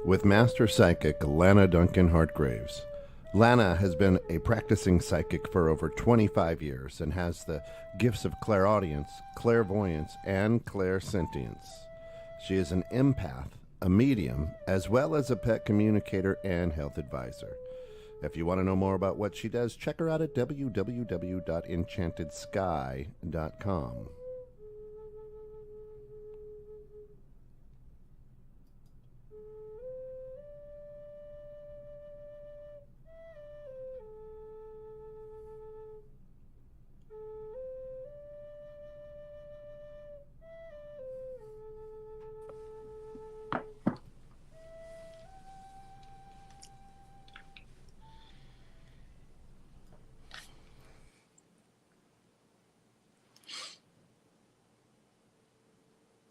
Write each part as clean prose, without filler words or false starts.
with Master Psychic Lana Duncan Hartgraves. Lana has been a practicing psychic for over 25 years and has the gifts of clairaudience, clairvoyance, and clairsentience. She is an empath, a medium, as well as a pet communicator and health advisor. If you want to know more about what she does, check her out at www.enchantedSky.com.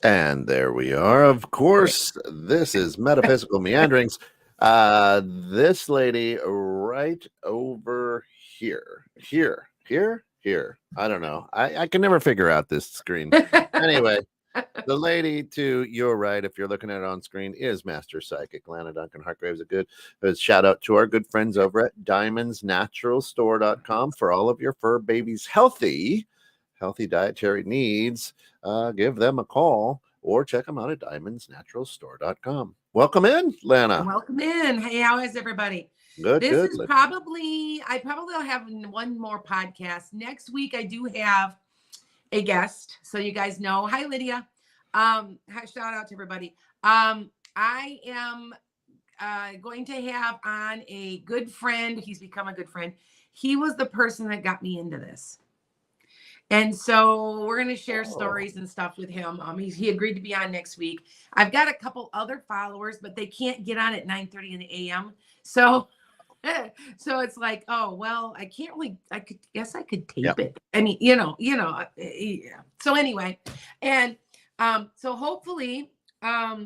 And there we are. Of course, this is Metaphysical Meanderings. This lady right over here. Here. I don't know. I can never figure out this screen. Anyway, the lady to your right, if you're looking at it on screen, is Master Psychic Lana Duncan Hartgraves. A shout out to our good friends over at diamondsnaturalstore.com for all of your fur babies' healthy dietary needs. Give them a call or check them out at diamondsnaturalstore.com. Welcome in, Lana. Welcome in. Hey, how is everybody? Good. I probably will have one more podcast. Next week, I do have a guest. So you guys know. Hi, Lydia. Shout out to everybody. I am going to have on a good friend. He's become a good friend. He was the person that got me into this. And so we're going to share stories and stuff with him. He agreed to be on next week. I've got a couple other followers, but they can't get on at 9:30 in the a.m. So it's like, oh, well, I can't really, I could tape it. I mean, yeah. So anyway, and so hopefully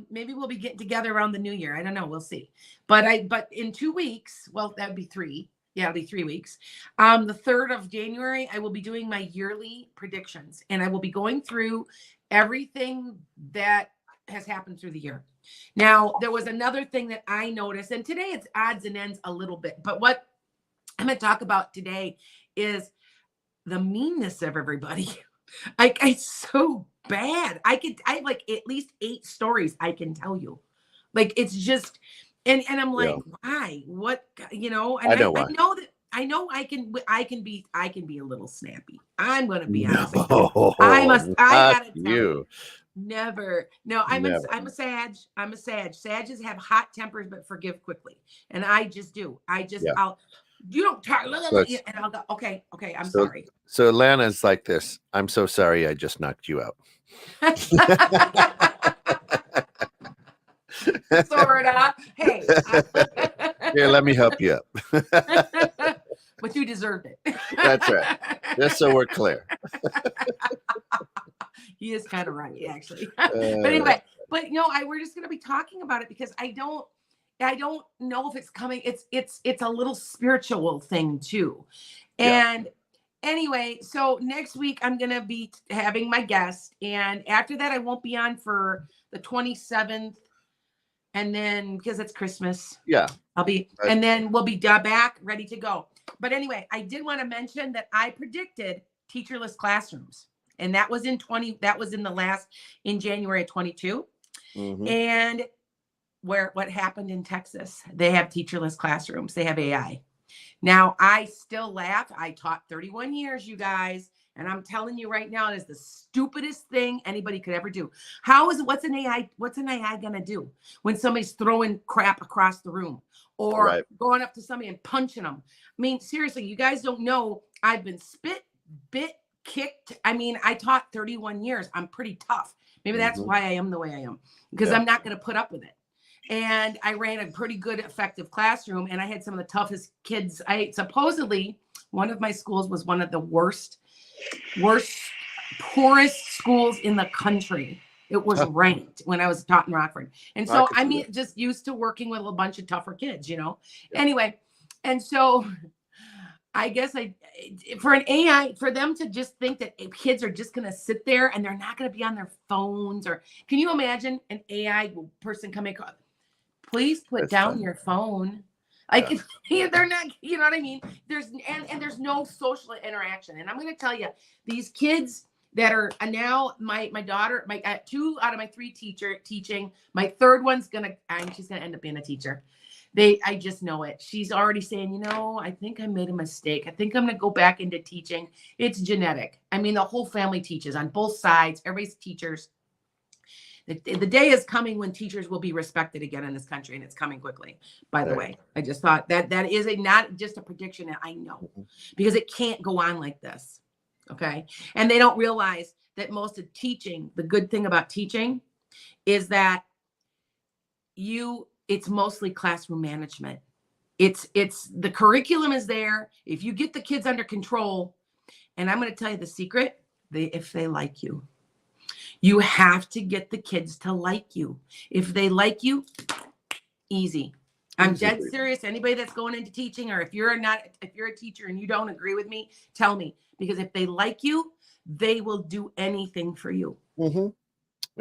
maybe we'll be getting together around the new year. I don't know. We'll see. But in 2 weeks, well, that'd be 3. Yeah, it'll be 3 weeks. The 3rd of January, I will be doing my yearly predictions, and I will be going through everything that has happened through the year. Now, there was another thing that I noticed, and today it's odds and ends a little bit, but what I'm going to talk about today is the meanness of everybody. It's so bad. I have like at least 8 stories I can tell you. Like, it's just... And I'm like, why? What? And I know that I know I can be a little snappy. I'm gonna be honest. I gotta tell you. Never. No, I'm a Sag. I'm a Sag. Sages have hot tempers but forgive quickly. And I just do. You don't talk, and I'll go, okay, I'm sorry. So Lana's like this. I'm so sorry I just knocked you out. Sorta. Hey. Here, let me help you up. But you deserved it. That's right. Just so we're clear. He is kind of right, actually. But anyway, we're just gonna be talking about it because I don't know if it's coming. It's a little spiritual thing too. And anyway, so next week I'm gonna be having my guest, and after that I won't be on for the 27th. And then because it's Christmas, I'll be, and then we'll be back ready to go. But anyway, I did want to mention that I predicted teacherless classrooms, and that was in January of 22. Mm-hmm. And what happened in Texas, they have teacherless classrooms. They have AI. Now, I still laugh. I taught 31 years, you guys. And I'm telling you right now, it is the stupidest thing anybody could ever do. What's an AI going to do when somebody's throwing crap across the room or going up to somebody and punching them? I mean, seriously, you guys don't know. I've been bit, kicked. I mean, I taught 31 years. I'm pretty tough. Maybe that's why I am the way I am, because I'm not going to put up with it. And I ran a pretty good, effective classroom, and I had some of the toughest kids. Supposedly, one of my schools was one of the worst, poorest schools in the country. It was ranked when I was taught in Rockford. And so, just used to working with a bunch of tougher kids, Anyway, and so I guess for an AI, for them to just think that kids are just going to sit there and they're not going to be on their phones, or can you imagine an AI person coming across? please put That's down fun. your phone. Like they're not, you know what I mean? There's and there's no social interaction. And I'm going to tell you, these kids that are now my daughter, my 2 out of my 3 teaching. My third one's she's gonna end up being a teacher. I just know it. She's already saying, you know, I think I made a mistake. I think I'm gonna go back into teaching. It's genetic. I mean, the whole family teaches on both sides. Everybody's teachers. The day is coming when teachers will be respected again in this country, and it's coming quickly. By the way, I just thought that is not just a prediction that I know, because it can't go on like this. Okay, and they don't realize that most of teaching, the good thing about teaching, is that it's mostly classroom management. It's the curriculum is there. If you get the kids under control, and I'm going to tell you the secret, if they like you. You have to get the kids to like you. If they like you, easy. I'm dead serious. Anybody that's going into teaching, or if you're a teacher and you don't agree with me, tell me. Because if they like you, they will do anything for you. Mm-hmm.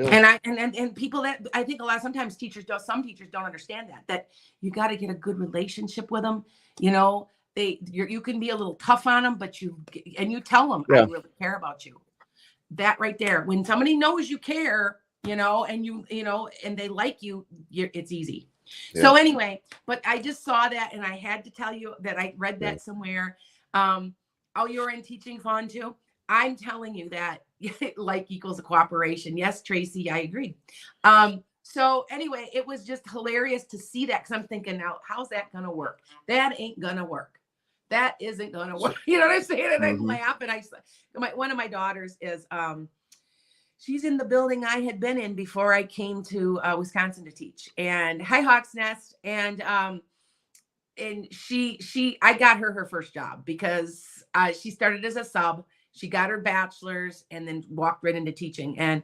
Yeah. And people that I think sometimes some teachers don't understand that you got to get a good relationship with them. You know, you can be a little tough on them, but you tell them, I really care about you. That right there, when somebody knows you care, you know, and and they like you, it's easy. Yeah. So anyway, but I just saw that, and I had to tell you that I read that somewhere. You're in teaching fun too. I'm telling you that like equals a cooperation. Yes, Tracy, I agree. So anyway, it was just hilarious to see that, because I'm thinking, now, how's that gonna work? That ain't gonna work. That isn't gonna work. You know what I'm saying? And I laugh, and one of my daughters is she's in the building I had been in before I came to Wisconsin to teach, and Hawk's Nest, and I got her first job because she started as a sub. She got her bachelor's and then walked right into teaching. And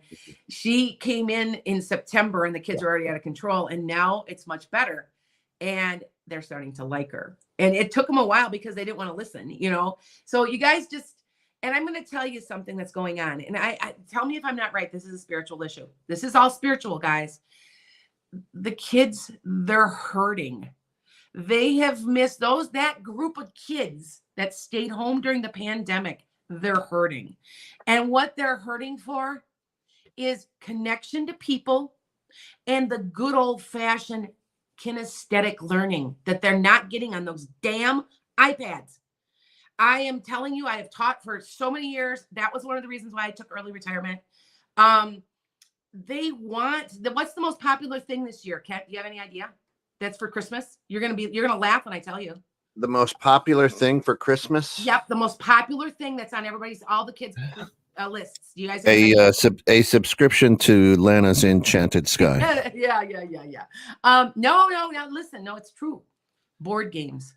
she came in September, and the kids are already out of control. And now it's much better. And they're starting to like her. And it took them a while because they didn't want to listen, you know? So you guys and I'm going to tell you something that's going on. And I tell me if I'm not right. This is a spiritual issue. This is all spiritual, guys. The kids, they're hurting. They have missed that group of kids that stayed home during the pandemic. They're hurting. And what they're hurting for is connection to people and the good old-fashioned kinesthetic learning that they're not getting on those damn iPads. I am telling you, I have taught for so many years. That was one of the reasons why I took early retirement. They want what's the most popular thing this year? Kat, do you have any idea? That's for Christmas. You're gonna laugh when I tell you. The most popular thing for Christmas? Yep, the most popular thing that's on all the kids' lists. Do you guys a subscription to Lana's Enchanted Sky? Yeah. No. Listen, no, it's true. Board games.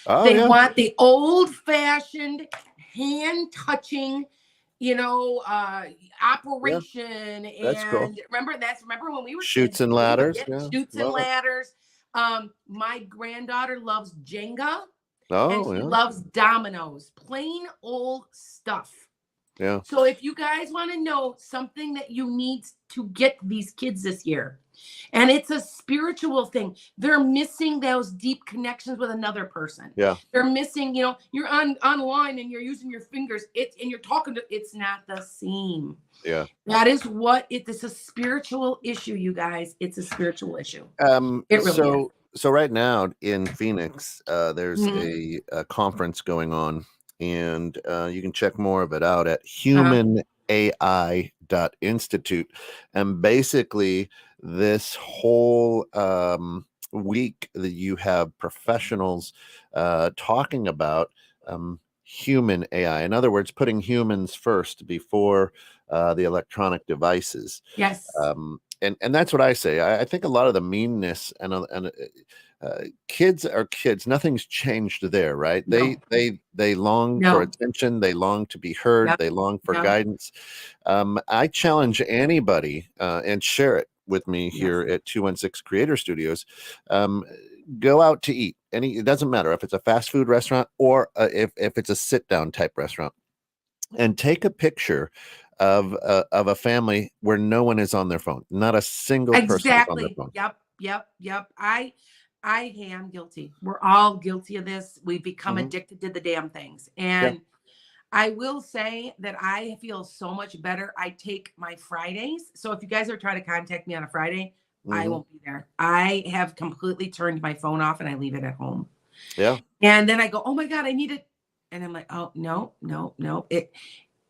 They want the old-fashioned, hand-touching, operation. Yeah, that's cool. Remember when we were Chutes and Ladders? Chutes and Ladders. My granddaughter loves Jenga. And she loves dominoes. Plain old stuff. Yeah. So if you guys want to know something that you need to get these kids this year, and it's a spiritual thing, they're missing those deep connections with another person. Yeah. They're missing, you're online and you're using your fingers, and you're talking to, it's not the same. Yeah. That is it's a spiritual issue, you guys. It's a spiritual issue. It really is. So right now in Phoenix, there's a conference going on, and you can check more of it out at humanai.institute. And basically, this whole week that you have professionals talking about human AI. In other words, putting humans first before the electronic devices. Yes. And that's what I say. I think a lot of the meanness and kids are kids. Nothing's changed there, right? No. They long for attention. They long to be heard. Yep. They long for guidance. I challenge anybody and share it with me here at 216 Creator Studios. Go out to eat. It doesn't matter if it's a fast food restaurant or if it's a sit down type restaurant, and take a picture of a family where no one is on their phone. Not a single person is on their phone. Yep. I am guilty. We're all guilty of this. We've become Mhm. addicted to the damn things. Yeah. And I will say that I feel so much better. I take my Fridays. So if you guys are trying to contact me on a Friday, I Mhm. won't be there. I have completely turned my phone off and I leave it at home. Yeah. And then I go, oh my God, I need it. And I'm like, oh no, no, no.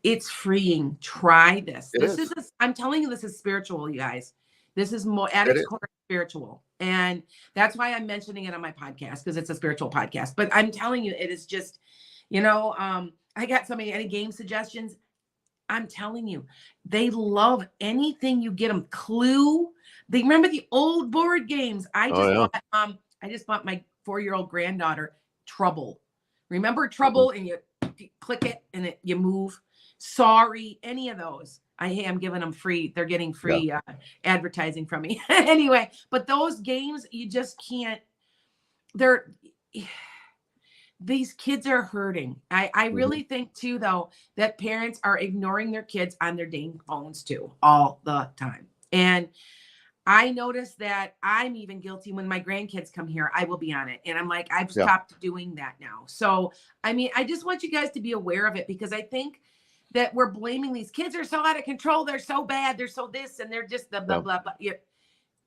It's freeing. Try this. It is. I'm telling you, this is spiritual, you guys. This is more at It its is. core spiritual. And that's why I'm mentioning it on my podcast, because it's a spiritual podcast. But I'm telling you, it is just, I got somebody, any game suggestions? I'm telling you, they love anything you get them. Clue. They remember the old board games. Oh yeah. I just bought my 4-year-old granddaughter Trouble. Remember Mhm. Trouble? And you click it and you move. Sorry, any of those. I am giving them free. They're getting Yeah. free advertising from me anyway. But those games, you just can't. They're These kids are hurting. I Mhm. really think too, though, that parents are ignoring their kids on their dang phones too, all the time. And I notice that I'm even guilty when my grandkids come here. I will be on it. And I'm like, I've Yeah. stopped doing that now. So, I mean, I just want you guys to be aware of it, because I think that we're blaming these kids are so out of control. They're so bad. They're so this, and they're just the blah, Yeah. blah, blah.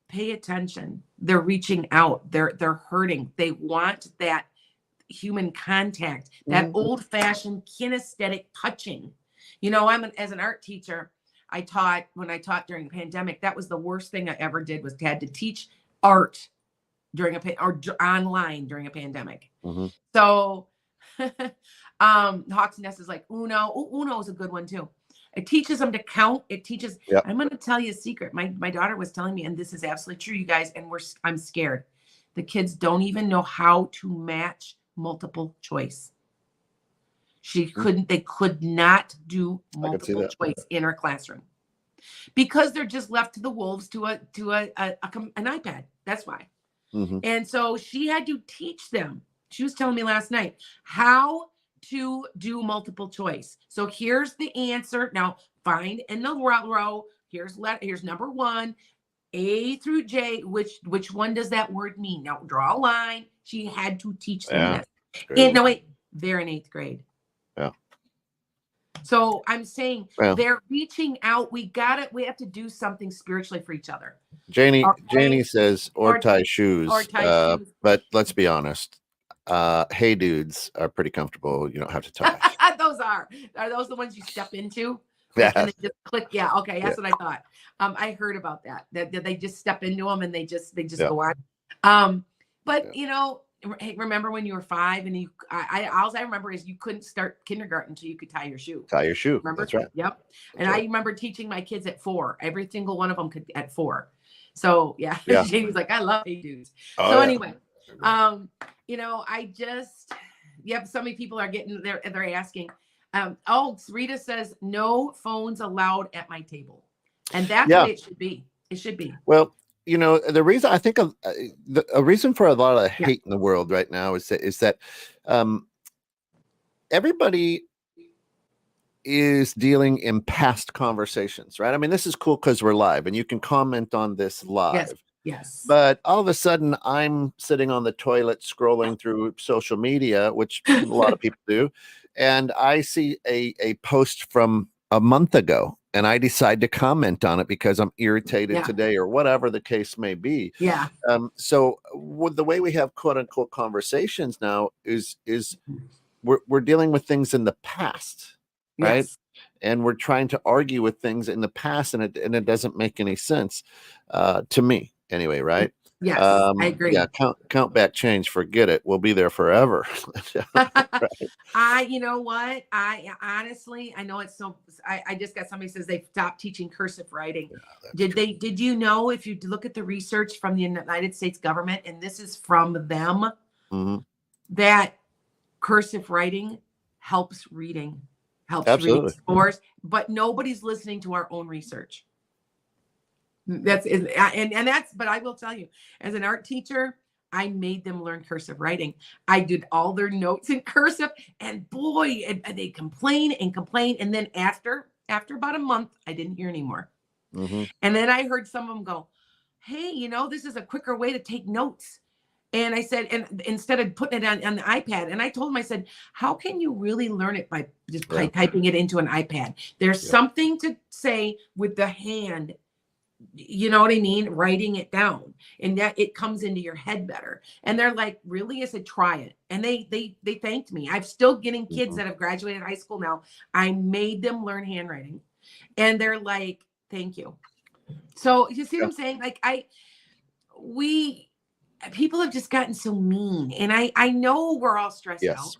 Pay attention. They're reaching out. They're hurting. They want that human contact, that Mhm. old fashioned kinesthetic touching. As an art teacher, when I taught during the pandemic, that was the worst thing I ever did, was had to teach art during online during a pandemic. Mhm. So, Hawks Nest is like Uno. Uno is a good one too. It teaches them to count. Yeah. I'm going to tell you a secret. My daughter was telling me, and this is absolutely true, you guys, and I'm scared. The kids don't even know how to match multiple choice. Mhm. They could not do I could see multiple that. choice in her classroom, because they're just left to the wolves, to an iPad. That's why. Mhm. And so she had to teach them. She was telling me last night how to do multiple choice. So here's the answer. Now find in the row. Here's number one, A through J. Which one does that word mean? Now draw a line. She had to teach them Yeah. this. It's And crazy. no, wait, they're in 8th grade. Yeah. So I'm saying Well, they're reaching out. We have to do something spiritually for each other. Janie Okay. says, or Or tie or shoes. tie shoes. But let's be honest. Hey dudes are pretty comfortable. You don't have to tie. Are those the ones you step into? Like, and Yeah. they just click. Yeah. Okay. Yeah. That's what I thought. I heard about that they just step into them and they just Yeah. go on. But Yeah. hey, remember when you were 5 and all I remember is you couldn't start kindergarten until you could tie your shoe. Tie your shoe. Remember? That's right. Yep. That's And I right. remember teaching my kids at 4. Every single one of them could at 4. So yeah, Yeah. Jamie's like, I love hey dudes. Oh So yeah. anyway, I just, yep, so many people are they're asking. Rita says no phones allowed at my table. And that's the Yeah. way it should be. It should be. Well, the reason I think a reason for a lot of Yeah. hate in the world right now is that um, everybody is dealing in past conversations, right? I mean, this is cool because we're live and you can comment on this live. Yes. Yes. But all of a sudden, I'm sitting on the toilet scrolling through social media, which a lot of people do, and I see a post from a month ago, and I decide to comment on it because I'm irritated Yeah. today or whatever the case may be. Yeah. So with the way we have quote unquote conversations now is we're dealing with things in the past, right? Yes. And we're trying to argue with things in the past, and it doesn't make any sense to me anyway, right? Yes. I agree. Yeah, count back change, forget it. We'll be there forever. You know what? I honestly, I know it's so. I just got somebody says they've stopped teaching cursive writing. Yeah, Did you know, if you look at the research from the United States government, and this is from them, Mhm. that cursive writing helps reading Absolutely. scores, but nobody's listening to our own research. But I will tell you, as an art teacher, I made them learn cursive writing. I did all their notes in cursive, and boy, and they complain and complain. And then after about a month, I didn't hear anymore. Mhm. And then I heard some of them go, hey, this is a quicker way to take notes. And I said, and instead of putting it on the iPad, and I told him, I said, how can you really learn it by just typing it into an iPad? There's something to say with the hand, you know what I mean? Writing it down, and that it comes into your head better. And they're like, really? I said, try it. And they thanked me. I'm still getting kids that have graduated high school now. I made them learn handwriting, and they're like, thank you. So you see what I'm saying? Like people have just gotten so mean, and I know we're all stressed out.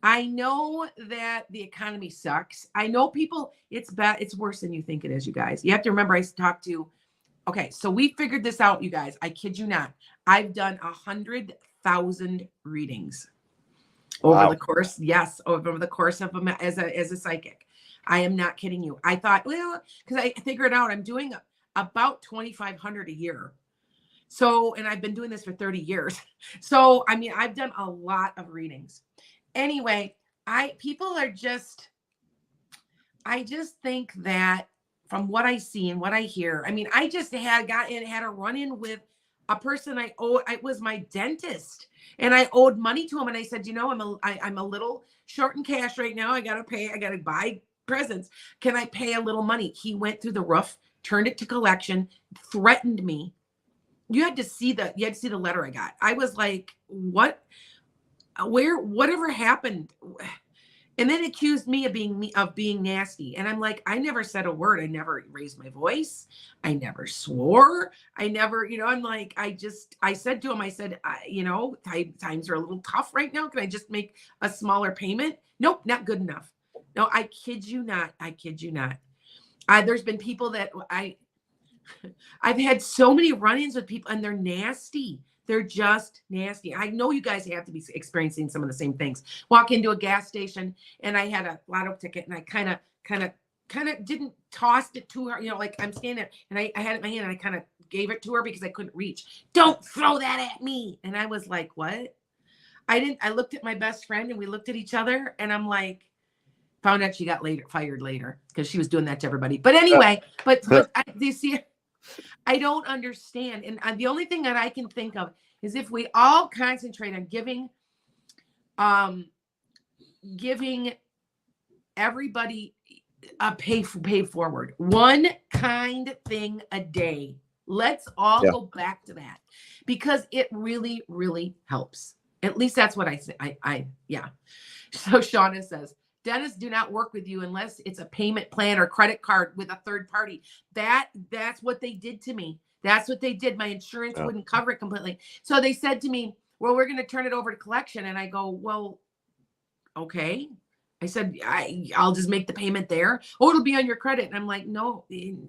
I know that the economy sucks. I know people, it's bad. It's worse than you think it is, you guys. You have to remember, I talked to, okay, so we figured this out, you guys. I kid you not. I've done 100,000 readings over the course. Yes, over the course of as a psychic. I am not kidding you. I thought, well, because I figured out I'm doing about 2,500 a year. So, and I've been doing this for 30 years. So, I mean, I've done a lot of readings. Anyway, people are just, I just think that from what I see and what I hear, I mean, I just had a run-in with a person I was my dentist, and I owed money to him. And I said, I'm a little short in cash right now. I got to buy presents. Can I pay a little money? He went through the roof, turned it to collection, threatened me. You had to see the letter I got. I was like, what? Whatever happened? And then accused me of being nasty. And I'm like, I never said a word. I never raised my voice. I never swore. I never, I'm like, I said to him, I said, times are a little tough right now. Can I just make a smaller payment? Nope, not good enough. No, I kid you not. There's been people that I've had so many run-ins with people, and they're nasty. They're just nasty. I know you guys have to be experiencing some of the same things. Walk into a gas station, and I had a lotto ticket, and I kind of didn't toss it to her. Like I'm standing there, and I had it in my hand, and I kind of gave it to her because I couldn't reach. Don't throw that at me. And I was like, what? I looked at my best friend, and we looked at each other, and I'm like, found out she got fired later because she was doing that to everybody. But anyway, do you see it? I don't understand. And the only thing that I can think of is if we all concentrate on giving everybody a pay forward, one kind thing a day. Let's all go back to that, because it really, really helps. At least that's what I say. So Shauna says, dentists do not work with you unless it's a payment plan or credit card with a third party. That's what they did to me. That's what they did. My insurance wouldn't cover it completely. So they said to me, well, we're going to turn it over to collection. And I go, well, okay. I said, I'll just make the payment there. Oh, it'll be on your credit. And I'm like, no,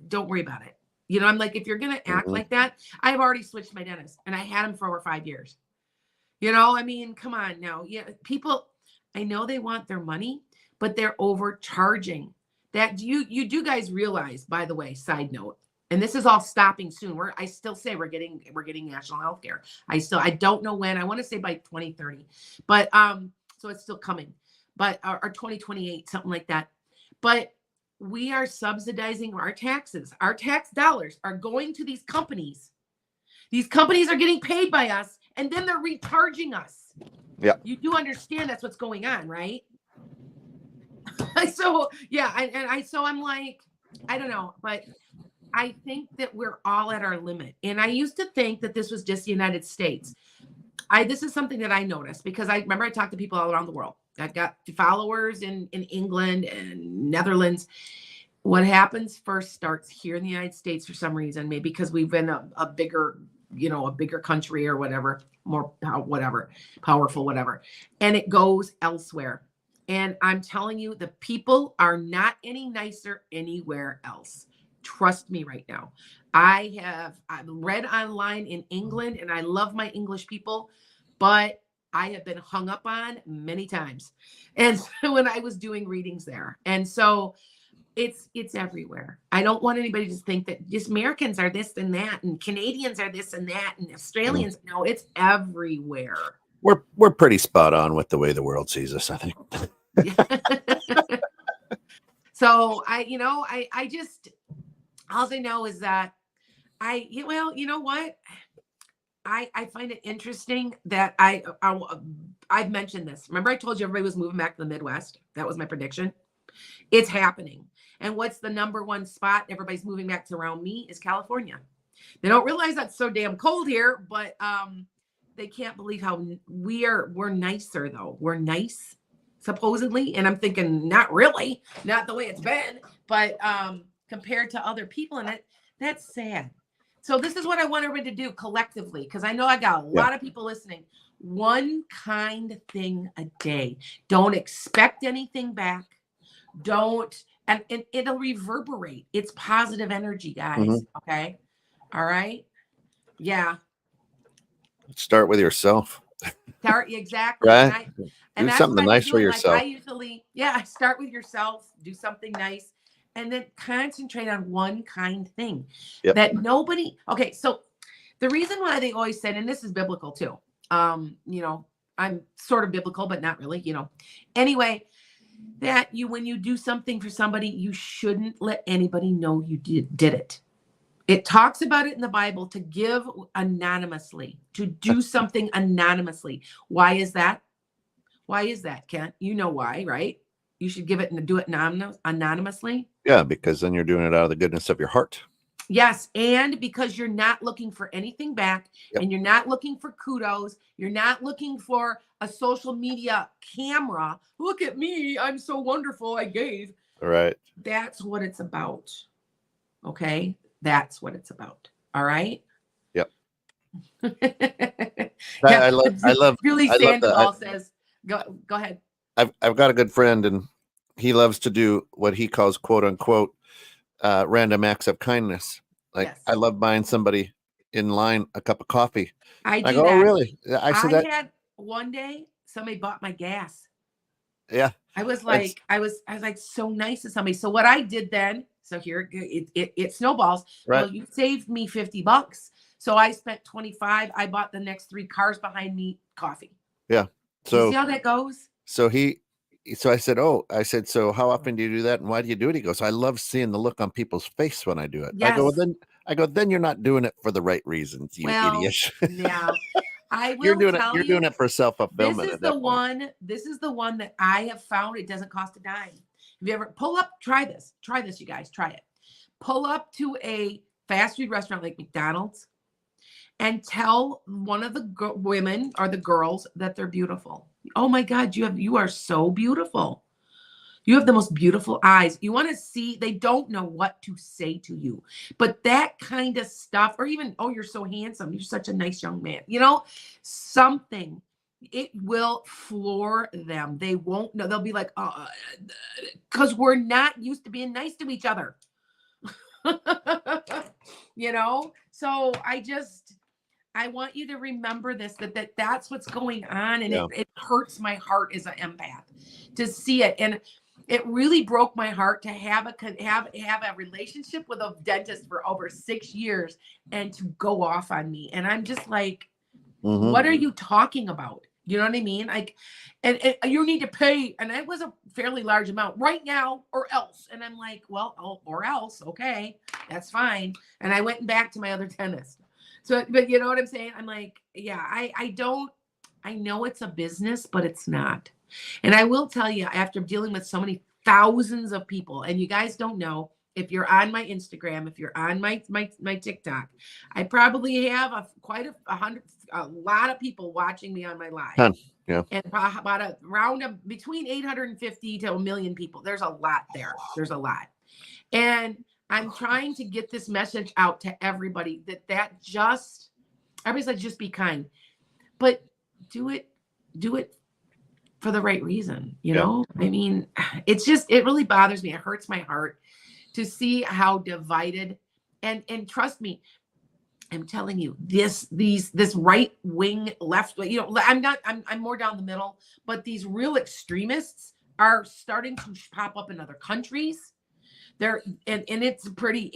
don't worry about it. I'm like, if you're going to act like that, I've already switched my dentist, and I had him for over 5 years. I mean, come on now. Yeah, people, I know they want their money, but they're overcharging. That you do guys realize, by the way, side note, and this is all stopping soon. I still say we're getting national health care. I don't know when. I want to say by 2030, but so it's still coming, but or 2028, something like that. But we are subsidizing our taxes. Our tax dollars are going to these companies. These companies are getting paid by us, and then they're recharging us. Yeah, you do understand that's what's going on, right? So yeah, so I'm like, I don't know, but I think that we're all at our limit. And I used to think that this was just the United States. This is something that I noticed, because I remember I talked to people all around the world. I've got followers in England and Netherlands. What happens first starts here in the United States for some reason, maybe because we've been a bigger country or whatever, more powerful, whatever. And it goes elsewhere. And I'm telling you, the people are not any nicer anywhere else. Trust me right now. I've read online in England, and I love my English people, but I have been hung up on many times. And so when I was doing readings there, and so it's everywhere. I don't want anybody to think that just Americans are this and that, and Canadians are this and that, and Australians. No, it's everywhere. We're pretty spot on with the way the world sees us, I think. So I just, all I know is that Well, you know what? I find it interesting that I've mentioned this. Remember, I told you everybody was moving back to the Midwest. That was my prediction. It's happening. And what's the number one spot everybody's moving back to around me is California. They don't realize that's so damn cold here, but they can't believe how we're nicer though. We're nice, supposedly. And I'm thinking, not really, not the way it's been, but compared to other people, and that's sad. So this is what I want everybody to do collectively, because I know I got a lot of people listening. One kind thing a day. Don't expect anything back. Don't, and it'll reverberate. It's positive energy, guys. Okay. All right. Yeah. Start with yourself. Exactly. Right? And do that's something what nice for yourself. Like I usually, start with yourself, do something nice, and then concentrate on one kind thing that nobody. Okay. So the reason why they always said, and this is biblical too, you know, I'm sort of biblical, but not really, you know, anyway, that when you do something for somebody, you shouldn't let anybody know you did it. It talks about it in the Bible to give anonymously, to do something anonymously. Why is that? Why is that, Kent? You know why, right? You should give it and do it anonymously. Yeah, because then you're doing it out of the goodness of your heart. Yes, and because you're not looking for anything back, and you're not looking for kudos. You're not looking for a social media camera. Look at me. I'm so wonderful. I gave. All right. That's what it's about. Okay? That's what it's about. All right? Yep. Yeah, I love Julie Sandoval says, go ahead. I've got a good friend, and he loves to do what he calls quote unquote random acts of kindness. Like I love buying somebody in line a cup of coffee. I go, oh, really? I had one day somebody bought my gas. Yeah. I was like so nice to somebody. So what I did then, so here it snowballs. Right. Well, you saved me $50. So I spent 25. I bought the next 3 cars behind me coffee. Yeah. So you see how that goes? So I said, so how often do you do that? And why do you do it? He goes, I love seeing the look on people's face when I do it. Yes. I go, then you're not doing it for the right reasons, you idiot. Yeah. I will you're doing it for self-fulfillment. This is the one that I have found. It doesn't cost a dime. Have you ever try this, you guys, try it. Pull up to a fast food restaurant like McDonald's and tell one of the women or the girls that they're beautiful. Oh my God, you are so beautiful. You have the most beautiful eyes. You want to see, they don't know what to say to you, but that kind of stuff, or even, oh, you're so handsome. You're such a nice young man. You know, something, it will floor them. They won't know. They'll be like, because we're not used to being nice to each other. You know? So I want you to remember this, that's what's going on. And it hurts my heart as an empath to see it. And it really broke my heart to have a relationship with a dentist for over 6 years and to go off on me. And I'm just like, what are you talking about? You know what I mean? Like, and you need to pay. And it was a fairly large amount right now or else. And I'm like, well, or else. Okay, that's fine. And I went back to my other dentist. So, but you know what I'm saying? I'm like, yeah, I know it's a business, but it's not. And I will tell you, after dealing with so many thousands of people, and you guys don't know, if you're on my Instagram, if you're on my TikTok, I probably have a lot of people watching me on my live. Yeah. And about between 850 to 1 million people. There's a lot there. There's a lot. And I'm trying to get this message out to everybody everybody's like, just be kind, but do it for the right reason. You know, I mean, it really bothers me. It hurts my heart to see how divided, and trust me, I'm telling you, this right wing, left wing, you know, I'm more down the middle, but these real extremists are starting to pop up in other countries. And it's pretty,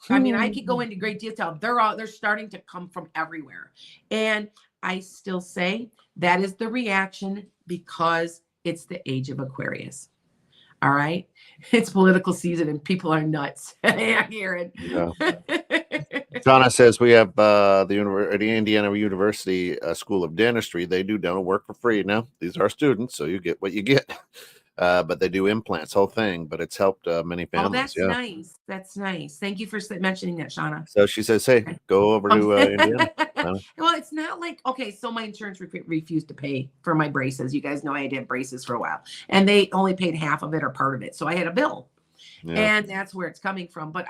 I mean, I could go into great detail. They're starting to come from everywhere. And I still say that is the reaction because it's the age of Aquarius. All right. It's political season and people are nuts. I hear it. Yeah. Donna says we have the Indiana University School of Dentistry. They do dental work for free. Now, these are students, so you get what you get. But they do implants, whole thing. But it's helped many Oh, families. that's Yeah. nice. That's nice. Thank you for mentioning that, Shauna. So she says, "Hey, go over to Indiana." Well, it's not like, okay, so my insurance refused to pay for my braces. You guys know I had braces for a while, and they only paid half of it or part of it. So I had a bill, and that's where it's coming from. But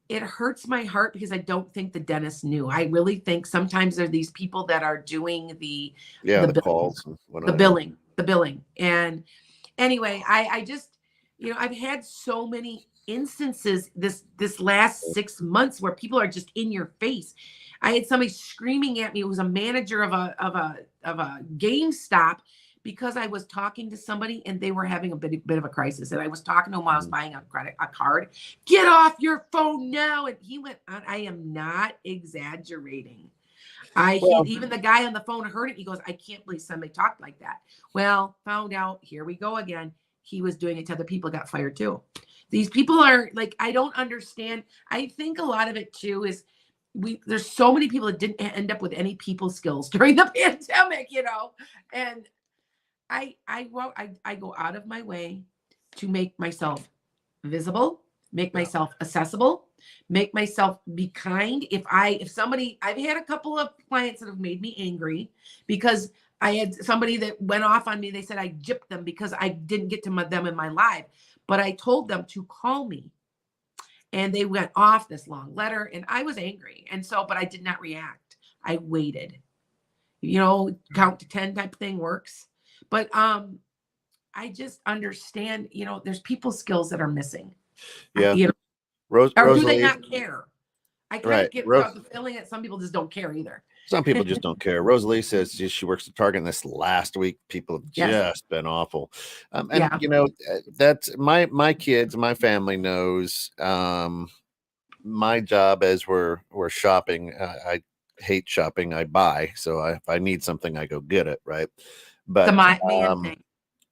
it hurts my heart because I don't think the dentist knew. I really think sometimes there are these people that are doing the calls, the billing. And anyway, I just, I've had so many instances this last 6 months where people are just in your face. I had somebody screaming at me. It was a manager of a GameStop because I was talking to somebody and they were having a bit of a crisis. And I was talking to him while I was buying a card. Get off your phone now. And he went on. I am not exaggerating. Even the guy on the phone heard it. He goes, I can't believe somebody talked like that. Well, found out, here we go again. He was doing it to other people, got fired too. These people are like, I don't understand. I think a lot of it too is there's so many people that didn't end up with any people skills during the pandemic, and I go out of my way to make myself visible, make myself accessible, make myself be kind. If I've had a couple of clients that have made me angry because I had somebody that went off on me. They said I gypped them because I didn't get to them in my live, but I told them to call me. And they went off this long letter and I was angry. And so, but I did not react. I waited, count to 10 type thing works. But I just understand, there's people skills that are missing. Yeah. Or do they not care? I can't get the feeling that some people just don't care either. Some people just don't care. Rosalie says she works at Target, and this last week, people have just been awful. That's my kids, my family knows my job as we're shopping. I hate shopping. I buy. So if I need something, I go get it. Right. But the man thing.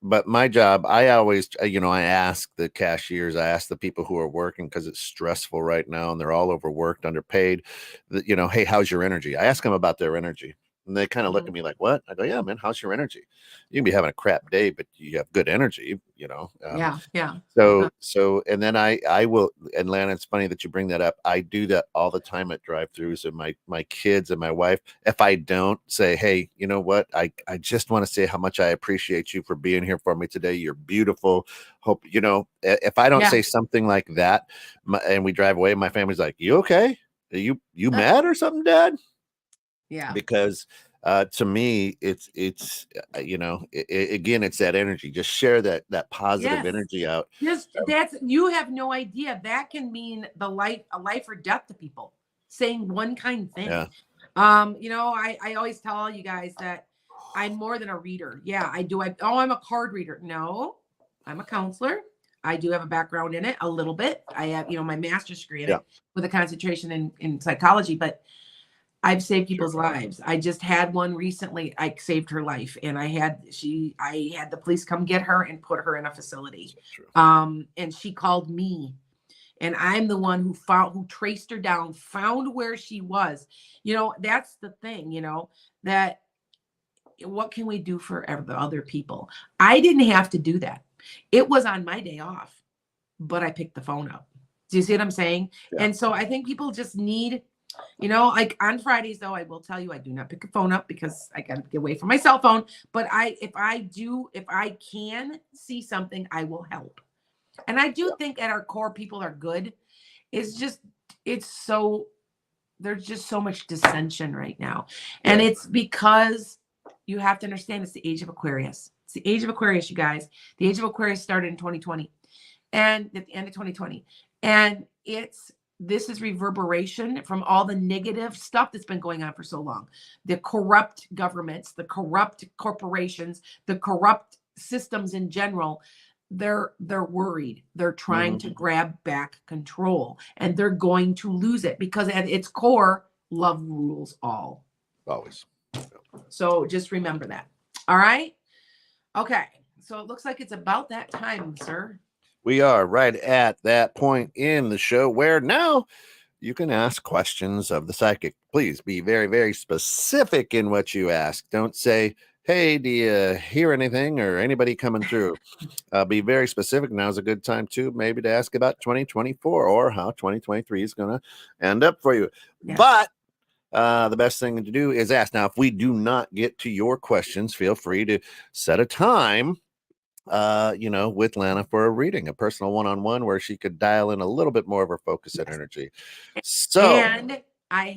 But my job, I always, I ask the cashiers, I ask the people who are working because it's stressful right now and they're all overworked, underpaid. Hey, how's your energy? I ask them about their energy. And they kind of look at me like, what? I go, yeah, man, how's your energy? You can be having a crap day, but you have good energy, Yeah. So, and then I will, and Lana, it's funny that you bring that up. I do that all the time at drive-thrus, and my kids and my wife, if I don't say, hey, you know what? I just want to say how much I appreciate you for being here for me today. You're beautiful. Hope, if I don't say something like that and we drive away, my family's like, you okay? Are you mad or something, Dad? Yeah. Because to me, it's again, it's that energy. Just share that positive energy out. You have no idea. That can mean a life or death to people. Saying one kind thing. Yeah. I always tell all you guys that I'm more than a reader. Yeah, I do. I'm a card reader. No, I'm a counselor. I do have a background in it a little bit. I have, my master's degree in it with a concentration in psychology, but I've saved people's lives. I just had one recently. I saved her life, and I had the police come get her and put her in a facility. And she called me, and I'm the one who traced her down, found where she was. That's the thing. That what can we do for the other people? I didn't have to do that. It was on my day off, but I picked the phone up. Do you see what I'm saying? Yeah. And so I think people just need. Like on Fridays, though, I will tell you, I do not pick a phone up because I got to get away from my cell phone. But if I can see something, I will help. And I do think at our core, people are good. There's just so much dissension right now. And it's because you have to understand it's the age of Aquarius. It's the age of Aquarius, you guys. The age of Aquarius started in 2020 and at the end of 2020. And this is reverberation from all the negative stuff that's been going on for so long. The corrupt governments, the corrupt corporations, the corrupt systems in general, they're worried. They're trying to grab back control, and they're going to lose it because at its core, love rules all. Always. So just remember that. All right. Okay. So it looks like it's about that time, sir. We are right at that point in the show where now you can ask questions of the psychic. Please be very, very specific in what you ask. Don't say, hey, do you hear anything or anybody coming through? Be very specific. Now's a good time, too, maybe to ask about 2024 or how 2023 is going to end up for you. Yes. But the best thing to do is ask. Now, if we do not get to your questions, feel free to set a time with Lana for a reading, a personal one-on-one where she could dial in a little bit more of her focus and energy. So, and I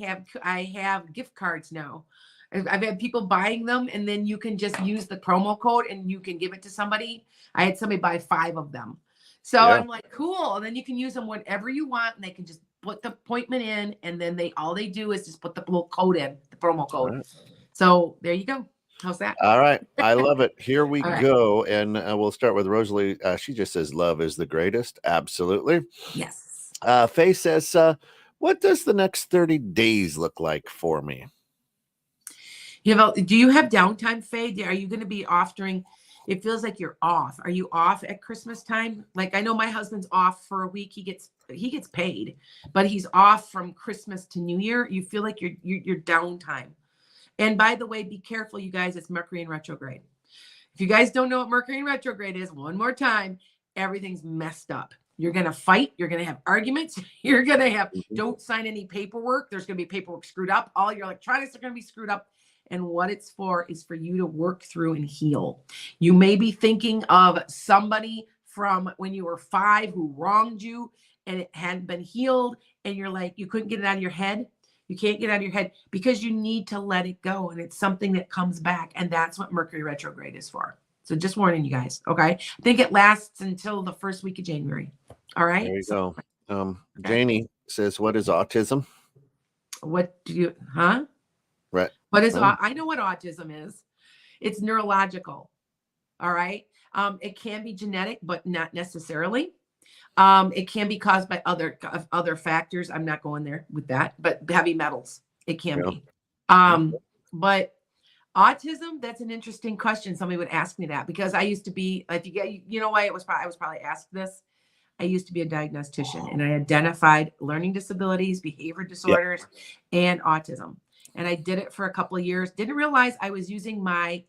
have gift cards now. I've had people buying them, and then you can just use the promo code and you can give it to somebody. I had somebody buy 5 of them. So yeah. I'm like, cool. And then you can use them whenever you want, and they can just put the appointment in, and then all they do is just put the little code in, the promo code. Right. So there you go. How's that? All right. I love it. Here we All go. Right. And we'll start with Rosalie. She just says, love is the greatest. Absolutely. Yes. Faye says, what does the next 30 days look like for me? Do you have downtime, Faye? Are you going to be off during, it feels like you're off. Are you off at Christmas time? Like, I know my husband's off for a week. He gets paid, but he's off from Christmas to New Year. You feel like you're downtime. And by the way, be careful, you guys. It's Mercury in retrograde. If you guys don't know what Mercury in retrograde is, one more time, everything's messed up. You're going to fight. You're going to have arguments. You're going to have, don't sign any paperwork. There's going to be paperwork screwed up. All your electronics are going to be screwed up. And what it's for is for you to work through and heal. You may be thinking of somebody from when you were 5 who wronged you and it hadn't been healed. And you're like, you couldn't get it out of your head. You can't get out of your head because you need to let it go. And it's something that comes back. And that's what Mercury retrograde is for. So just warning you guys. Okay. I think it lasts until the first week of January. All right. There you go. Janie says, what is autism? What do you, Right. What is, I know what autism is. It's neurological. All right. It can be genetic, but not necessarily. It can be caused by other factors. I'm not going there with that, but heavy metals, it can be. But autism, that's an interesting question. Somebody would ask me that because I used to be, like, you know why I was probably asked this. I used to be a diagnostician and I identified learning disabilities, behavior disorders, and autism. And I did it for a couple of years. Didn't realize I was using my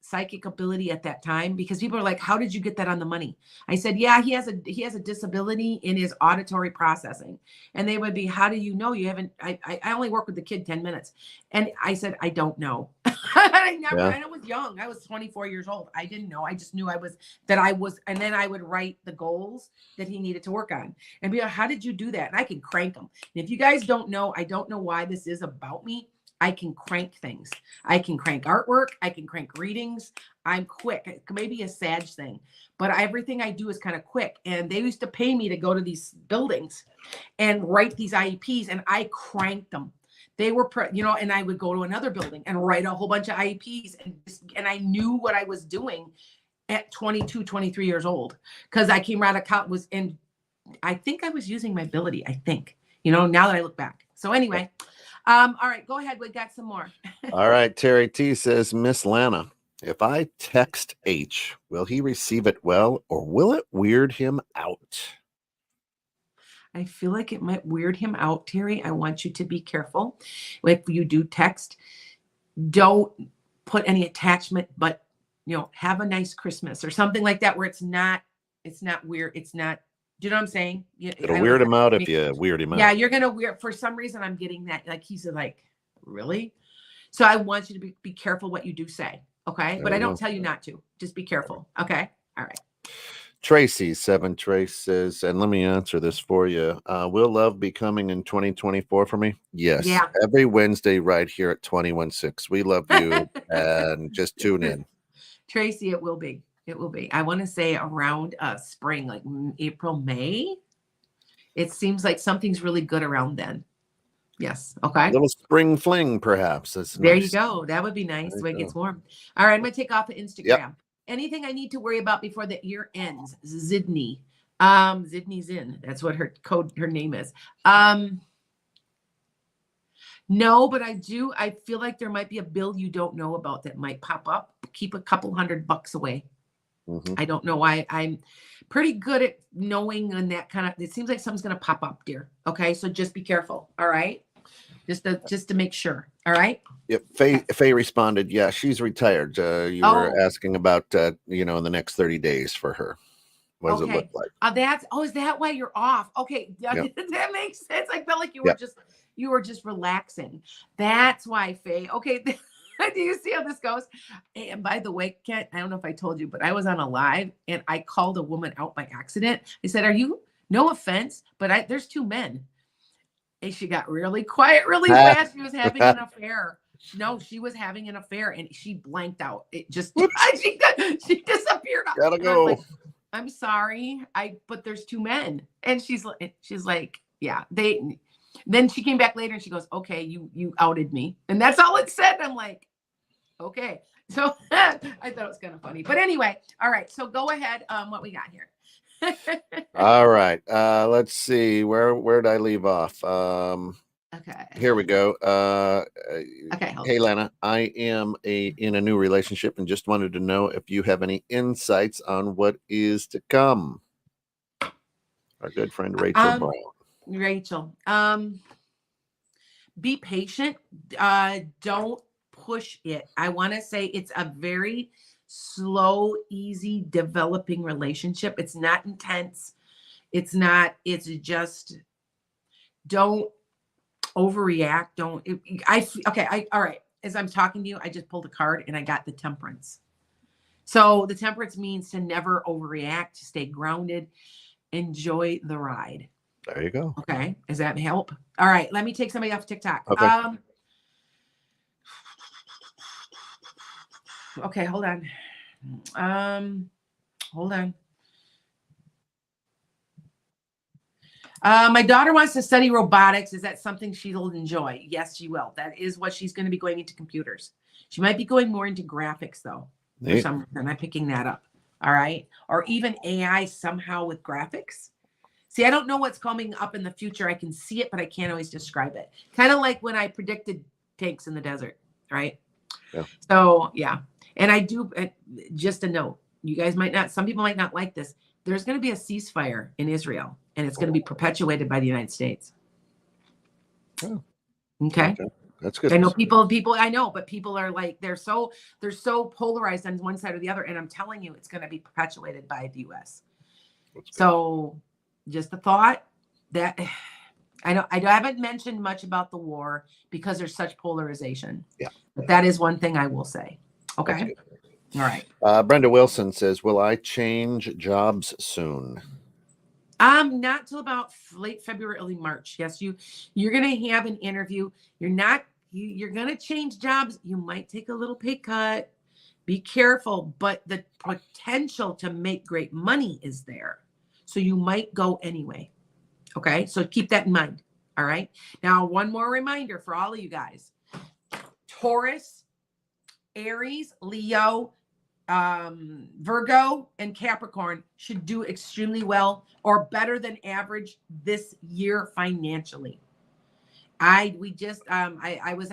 psychic ability at that time because people are like, how did you get that on the money? I said, yeah, he has a disability in his auditory processing. And they would be, how do you know? You haven't, I only work with the kid 10 minutes. And I said, I don't know. I was young. I was 24 years old. I didn't know. I just knew I was, and then I would write the goals that he needed to work on and be like, how did you do that? And I can crank them. And if you guys don't know, I don't know why this is about me. I can crank things. I can crank artwork. I can crank readings. I'm quick. It may be a Sag thing, but everything I do is kind of quick. And they used to pay me to go to these buildings and write these IEPs, and I cranked them. They were, and I would go to another building and write a whole bunch of IEPs, and I knew what I was doing at 22, 23 years old because I came right out and I think I was using my ability. I think, now that I look back. So anyway. All right, go ahead. We got some more. All right. Terry T says, Miss Lana, if I text H, will he receive it well or will it weird him out? I feel like it might weird him out, Terry. I want you to be careful. If you do text, don't put any attachment, but, have a nice Christmas or something like that where it's not weird. It's not. Do you know what I'm saying? It'll weird him out if you weird him out. Yeah, you're going to weird. For some reason, I'm getting that. Like, he's like, really? So I want you to be careful what you do say. Okay. But I don't tell you not to. Just be careful. Okay. All right. Tracy, 7 Traces, and let me answer this for you. Will love be coming in 2024 for me? Yes. Yeah. Every Wednesday right here at 21.6. We love you. And just tune in. Tracy, it will be. It will be. I want to say around spring, like April, May. It seems like something's really good around then. Yes. Okay. A little spring fling, perhaps. That's there nice. You go. That would be nice when it gets warm. All right. I'm going to take off of Instagram. Yep. Anything I need to worry about before the year ends? Zidney. Zidney Zin. That's what her name is. No, but I feel like there might be a bill you don't know about that might pop up. Keep a couple $100 away. Mhm. I don't know why. I'm pretty good at knowing when that kind of, it seems like something's going to pop up, dear. Okay. So just be careful. All right. Just to make sure. All right. Yep. Faye responded, yeah, she's retired. You were Oh, asking about, in the next 30 days for her. What does it look okay. like? Is that why you're off? Okay. Yep. That makes sense. I felt like Yep. you were just relaxing. That's why, Faye. Okay. Do you see how this goes? And by the way, Kent, I don't know if I told you, but I was on a live and I called a woman out by accident. I said, no offense, but there's two men. And she got really quiet really fast. She was having an affair. No, she was having an affair and she blanked out. It just, she disappeared. Gotta And I'm like, go. I'm sorry. But there's two men. And she's like, yeah, then she came back later and she goes, okay, you outed me. And that's all it said. I'm like, okay. So I thought it was kind of funny, but anyway. All right. So go ahead. What we got here. All right. Let's see. Where did I leave off? Okay. Here we go. Okay. Hey, Lana, I am in a new relationship and just wanted to know if you have any insights on what is to come. Our good friend Rachel Brown. Rachel, be patient. Don't push it. I want to say it's a very slow, easy developing relationship. It's not intense. It's just don't overreact. All right. As I'm talking to you, I just pulled a card and I got the Temperance. So the Temperance means to never overreact, to stay grounded, enjoy the ride. There you go. Okay. Does that help? All right. Let me take somebody off TikTok. Okay. Okay. Hold on. Hold on. My daughter wants to study robotics. Is that something she'll enjoy? Yes, she will. That is what she's going to be going into computers. She might be going more into graphics though. For some reason, I'm picking that up. All right. Or even AI somehow with graphics. See, I don't know what's coming up in the future. I can see it, but I can't always describe it. Kind of like when I predicted tanks in the desert, right? Yeah. So, yeah. And I do, just a note, you guys some people might not like this. There's going to be a ceasefire in Israel, and it's going to be perpetuated by the United States. Oh. Okay. That's good. I know I know, but people are like, they're so polarized on one side or the other. And I'm telling you, it's going to be perpetuated by the US. So just a thought that I haven't mentioned much about the war because there's such polarization. Yeah. But that is one thing I will say. Okay. All right. Brenda Wilson says, will I change jobs soon? Not till about late February, early March. Yes, you're gonna have an interview. You're gonna change jobs. You might take a little pay cut. Be careful, but the potential to make great money is there. So you might go anyway. Okay, so keep that in mind. All right. Now, one more reminder for all of you guys: Taurus, Aries, Leo, Virgo, and Capricorn should do extremely well or better than average this year financially. I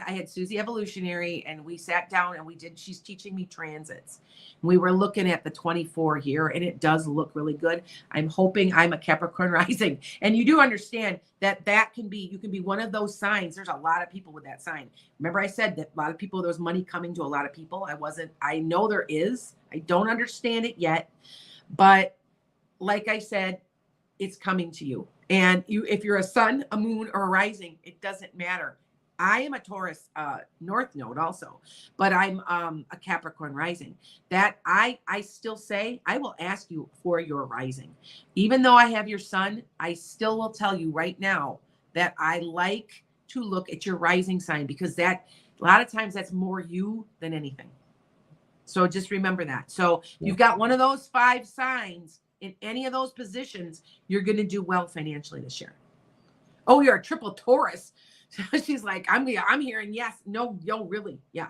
had Susie Evolutionary and we sat down and she's teaching me transits. We were looking at the 24 here and it does look really good. I'm hoping I'm a Capricorn rising. And you do understand that you can be one of those signs. There's a lot of people with that sign. Remember I said that a lot of people, there's money coming to a lot of people. I know there is. I don't understand it yet. But like I said, it's coming to you. And if you're a sun, a moon, or a rising, it doesn't matter. I am a Taurus North Node also, but I'm a Capricorn rising. That I still say, I will ask you for your rising. Even though I have your sun, I still will tell you right now that I like to look at your rising sign because that a lot of times that's more you than anything. So just remember that. So if you've got one of those 5 signs in any of those positions, you're going to do well financially this year. Oh, you're a triple Taurus. She's like, I'm hearing yes. No, really. Yeah.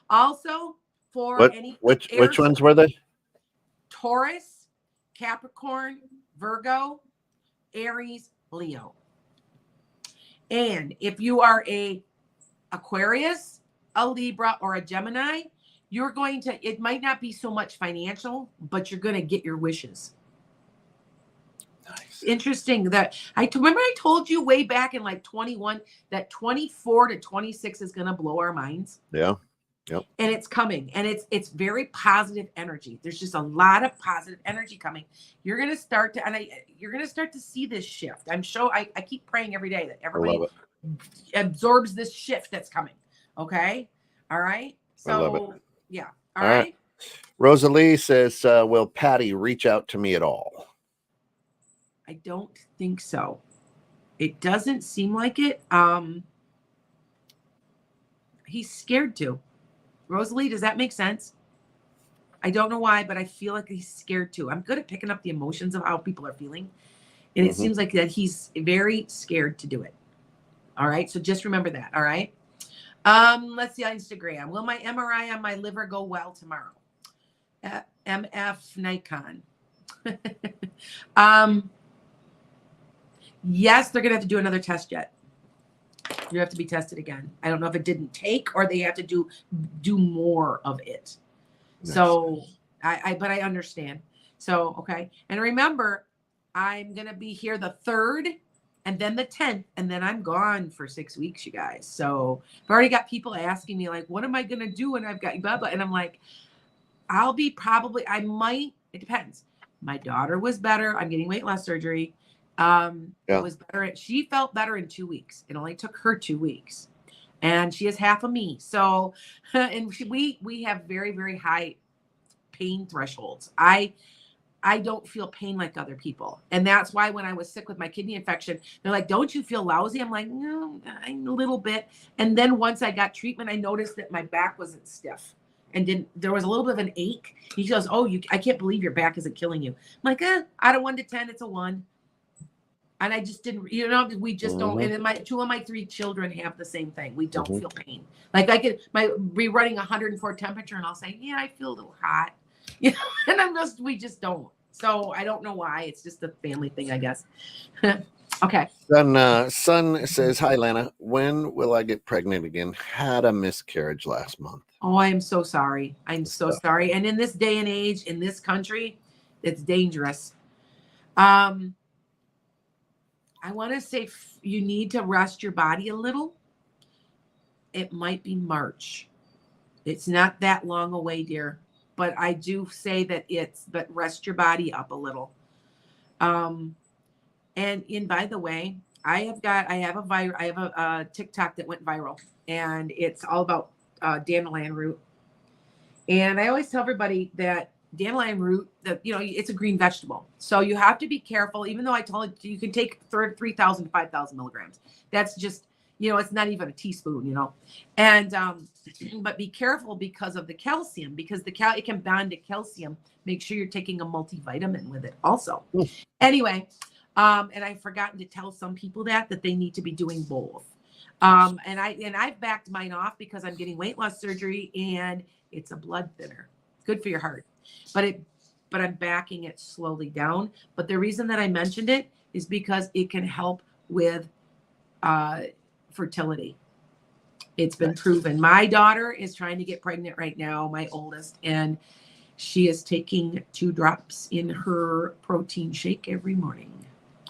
Also for which ones were they? Taurus, Capricorn, Virgo, Aries, Leo. And if you are a Aquarius, a Libra, or a Gemini, you're going to, it might not be so much financial, but you're going to get your wishes. Nice. Interesting that remember I told you way back in like 21 that 24 to 26 is going to blow our minds. Yeah. Yep. And it's coming, and it's very positive energy. There's just a lot of positive energy coming. You're going to start to, you're going to start to see this shift. I'm sure I keep praying every day that everybody absorbs this shift that's coming. Okay. All right. So, I love it. Yeah. All right. Rosalie says, will Patty reach out to me at all? I don't think so. It doesn't seem like it. He's scared to. Rosalie, does that make sense? I don't know why, but I feel like he's scared to. I'm good at picking up the emotions of how people are feeling. And it seems like that he's very scared to do it. All right. So just remember that. All right. Let's see on Instagram. Will my MRI on my liver go well tomorrow? MF Nikon. Yes, they're going to have to do another test yet. You have to be tested again. I don't know if it didn't take or they have to do more of it. Nice. So but I understand. So, okay. And remember, I'm going to be here the 3rd and then the 10th, and then I'm gone for 6 weeks, you guys. So I've already got people asking me like, what am I going to do? And I've got blah, blah. And I'm like, it depends. My daughter was better. I'm getting weight loss surgery. It was better. She felt better in 2 weeks. It only took her 2 weeks, and she is half of me. So, and we have very, very high pain thresholds. I don't feel pain like other people. And that's why when I was sick with my kidney infection, they're like, don't you feel lousy? I'm like, no, a little bit. And then once I got treatment, I noticed that my back wasn't stiff and there was a little bit of an ache. He goes, I can't believe your back isn't killing you. I'm like, out of 1 to 10, it's a 1. And I just didn't, we just don't. And 2 of my 3 children have the same thing. We don't feel pain. Like I could be running 104 temperature and I'll say, yeah, I feel a little hot. And we just don't. So I don't know why. It's just a family thing, I guess. Okay. Son says, hi, Lana. When will I get pregnant again? Had a miscarriage last month. Oh, I am so sorry. I'm so sorry. And in this day and age, in this country, it's dangerous. I want to say you need to rest your body a little. It might be March. It's not that long away, dear. But I do say that but rest your body up a little. And by the way, I have a TikTok that went viral, and it's all about dandelion root. And I always tell everybody that dandelion root, it's a green vegetable. So you have to be careful, even though I told you can take 3,000 to 5,000 milligrams. That's just, it's not even a teaspoon, and, but be careful because of the calcium, because it can bond to calcium. Make sure you're taking a multivitamin with it also. Anyway, and I've forgotten to tell some people that they need to be doing both. And I've backed mine off because I'm getting weight loss surgery and it's a blood thinner. Good for your heart. But I'm backing it slowly down. But the reason that I mentioned it is because it can help with fertility. It's been proven. My daughter is trying to get pregnant right now, my oldest, and she is taking 2 drops in her protein shake every morning.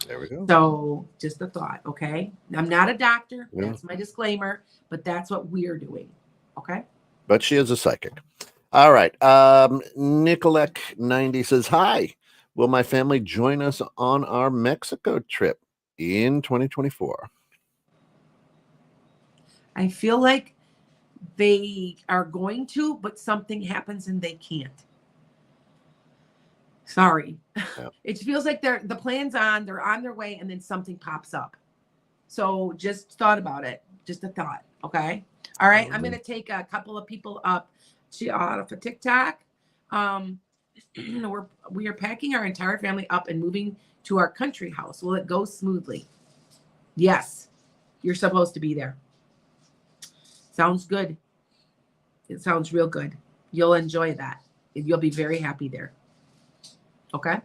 There we go. So just a thought, okay? I'm not a doctor. Yeah. That's my disclaimer, but that's what we're doing, okay? But she is a psychic. All right. Nicolette 90 says, hi, will my family join us on our Mexico trip in 2024? I feel like they are going to, but something happens and they can't. Sorry. Yeah. It feels like they're on their way, and then something pops up. So just thought about it. Just a thought. Okay. All right. I'm going to take a couple of people up off of TikTok. We are packing our entire family up and moving to our country house. Will it go smoothly? Yes. You're supposed to be there. Sounds good. It sounds real good. You'll enjoy that. You'll be very happy there. Okay.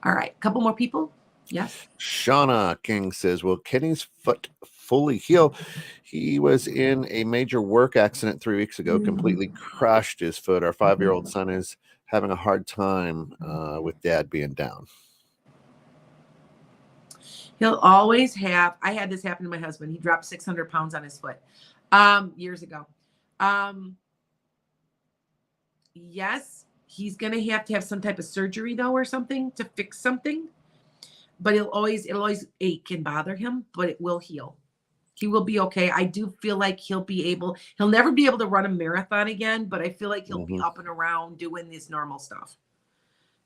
All right. A couple more people. Yes. Shauna King says, will Kenny's foot fully heal? He was in a major work accident 3 weeks ago, completely crushed his foot. Our 5-year-old son is having a hard time with dad being down. He'll always have, I had this happen to my husband. He dropped 600 pounds on his foot years ago. Yes, he's going to have some type of surgery though, or something to fix something, but it'll always ache and bother him, but it will heal. He will be okay. I do feel like he'll never be able to run a marathon again, but I feel like he'll be up and around doing this normal stuff.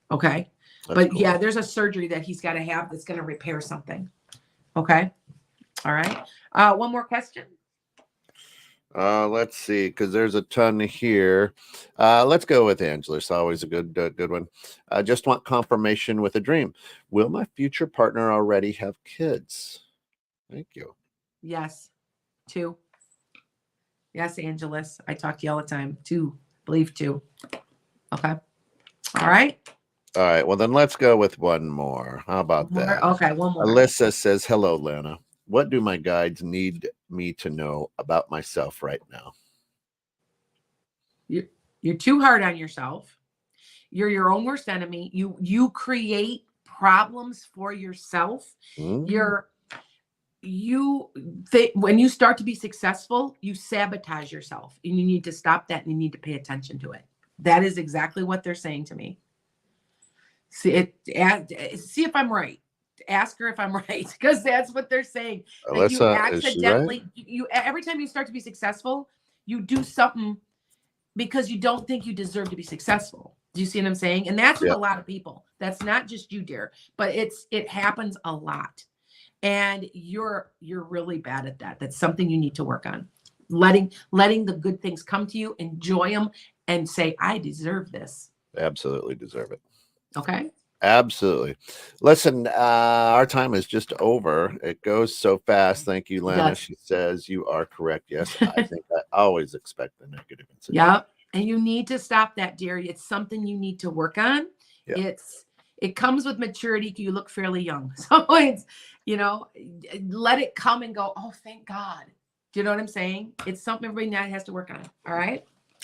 Okay. But cool. Yeah, there's a surgery that he's got to have that's going to repair something. Okay. All right. One more question. Let's see, because there's a ton here. Let's go with Angela. It's always a good one. I just want confirmation with a dream. Will my future partner already have kids? Thank you. Yes. 2. Yes, Angelus. I talk to you all the time. 2. Believe 2. Okay. All right. All right. Well, then let's go with one more. How about that? Okay. One more. Alyssa says, hello, Lana. What do my guides need me to know about myself right now? You're too hard on yourself. You're your own worst enemy. You create problems for yourself. When you start to be successful, you sabotage yourself, and you need to stop that, and you need to pay attention to it. That is exactly what they're saying to me. See if I'm right. Ask her if I'm right, because that's what they're saying. Like Alyssa, you accidentally, every time you start to be successful, you do something because you don't think you deserve to be successful. Do you see what I'm saying? And that's with a lot of people. That's not just you, dear, but it happens a lot. And you're really bad at that. That's something you need to work on. Letting the good things come to you, enjoy them, and say, I deserve this. Absolutely deserve it. Okay. Absolutely. Listen, our time is just over. It goes so fast. Thank you, Lana. She says you are correct. Yes, I think I always expect the negative. Yeah. And you need to stop that, dear. It's something you need to work on. Yeah. It comes with maturity. You look fairly young. So it's, let it come and go. Oh, thank God. Do you know what I'm saying? It's something everybody now has to work on. All right.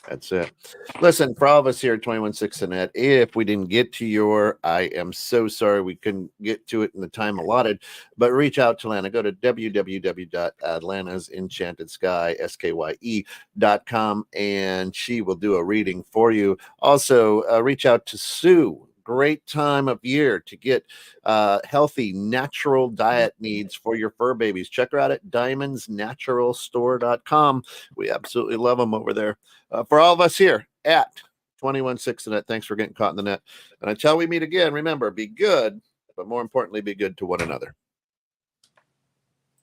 That's it. Listen, for all of us here at 216 Net, if we didn't get to I am so sorry we couldn't get to it in the time allotted, but reach out to Lana. Go to www.lanasenchantedSky.com, and she will do a reading for you. Also, reach out to Sue. Great time of year to get healthy, natural diet needs for your fur babies. Check her out at diamondsnaturalstore.com. We absolutely love them over there. For all of us here at 216 Net, thanks for getting caught in the net. And until we meet again, remember, be good, but more importantly, be good to one another.